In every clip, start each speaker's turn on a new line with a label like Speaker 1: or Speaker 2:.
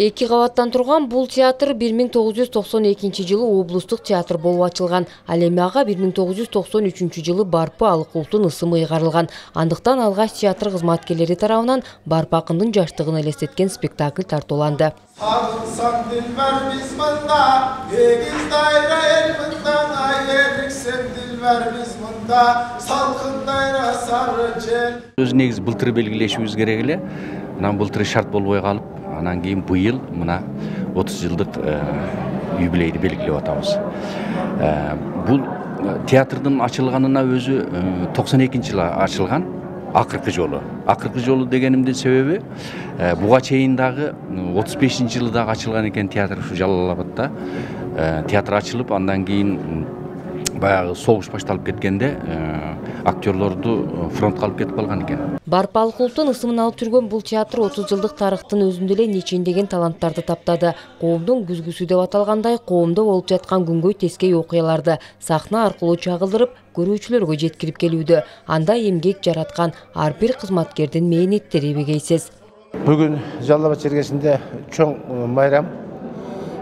Speaker 1: Эки кабаттан турган бул театр 1992 жылы облустук театр болуп ачылган. Ал эми ага 1993 жылы Барпы Алык улуттун ысымы ыйгарылган. Андыктан алгач театр кызматкерлери тарабынан Барпы акындын жаштыгын элестеткен спектакль тартууланды.
Speaker 2: Өз негизи былтыр белгилешибиз керек эле. Анан былтыр шарт болбой калып, анан кийин быйыл мына 30 жылдык юбилейди белгилеп атабыз. Бул театрдын ачылганына өзү 92 жылы ачылган. Акыркы жолу дегенимдин себеби буга чейин дагы 35 жылы дагы ачылган экен театр ушу Жалал Абадта. Театр ачылып, андан кийин баягы согуш башталып кеткенде актерлорду фронтка алып кетип калган экен.
Speaker 1: Барпы Алык улуттун ысымын алып жүргөн бул театр 30 жылдык тарыхтын өзүндө эле нечендеген таланттарды таптады. Коомдун күзгүсү деп аталгандай, коомдо болуп жаткан күнгөй тескей окуяларды сахна аркылуу чагылдырып, көрүүчүлөргө жеткирип келүүдө. Анда эмгек жараткан ар бир кызматкердин мээнеттери эбегейсиз.
Speaker 3: Бүгүн Жалал Абад чергесинде чоң майрам.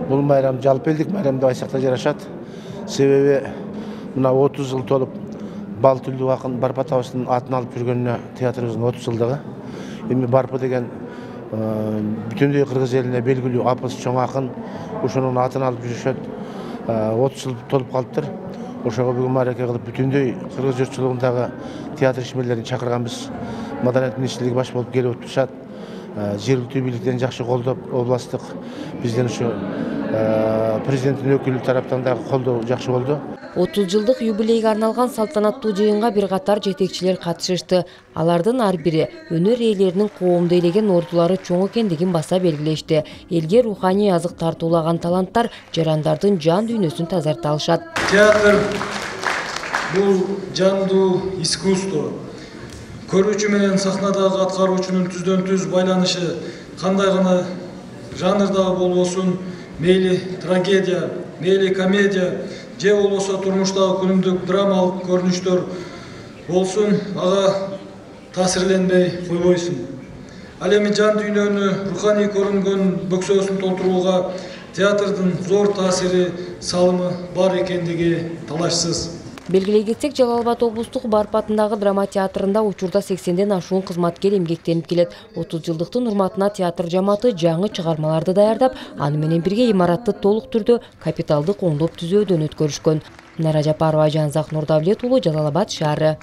Speaker 3: Бул майрам жалпы элдик майрам деп айтсак да жарашат. Себеби мына 30 жыл толуп Бал Түлдүк акын Барпы атабыздын атын алып жүргөнүнө театрыбыздын 30 жылдыгы. Эми Барпы деген бүтүндөй кыргыз элине белгилүү апыс чоң акын, ошонун атын алып жүрүшөт. 30 жыл толуп калыптыр. Ошого бүгүн маараке кылып бүтүндөй кыргыз журтчулугундагы театр ишмерлерин чакырганбыз. Маданият министрлиги баш болуп келип отурушат. Жергиликтүү бийликтен жакшы колдоп, областтык бизден ушу президенттин өкүлү тараптан дагы колдоо жакшы болду.
Speaker 1: 30 жылдык юбилейге арналган салтанаттуу жыйынга бир катар жетекчилер катышышты. Алардын ар бири өнөр ээлеринин коомдо элеген ордулары чоң экендигин баса белгилешти. Элге руханий азык тартуулаган таланттар жарандардын жан дүйнөсүн тазарта алышат.
Speaker 4: Театр бул жандуу искусство. Көрүүчү менен сахнадагы аткаруучунун түздөн-түз байланышы кандай гана жанрдагы болбосун, мейли трагедия, мейли комедия, же болбосо турмуштагы күнүмдүк драмалык көрүнүштөр болсун, ага таасирленбей койбойсун. Ал эми жан дүйнөнү руханий көрүнгөн бөксөсүн толтурууга театрдын зор таасири, салымы бар экендиги талашсыз.
Speaker 1: Белгилей кетсек, Жалал Абад облустук Барпы атындагы драма театрында учурда 80ден ашуун кызматкер эмгектенип келет. 30 жылдыктын урматына театр жамааты жаңы чыгармаларды даярдап, аны менен бирге имаратты толук түрдө капиталдык оңдоп түзөөдөн өткөрүшкөн. Нара Жапарова, Жанзак Нурдавлет уулу, Жалал Абад шаары.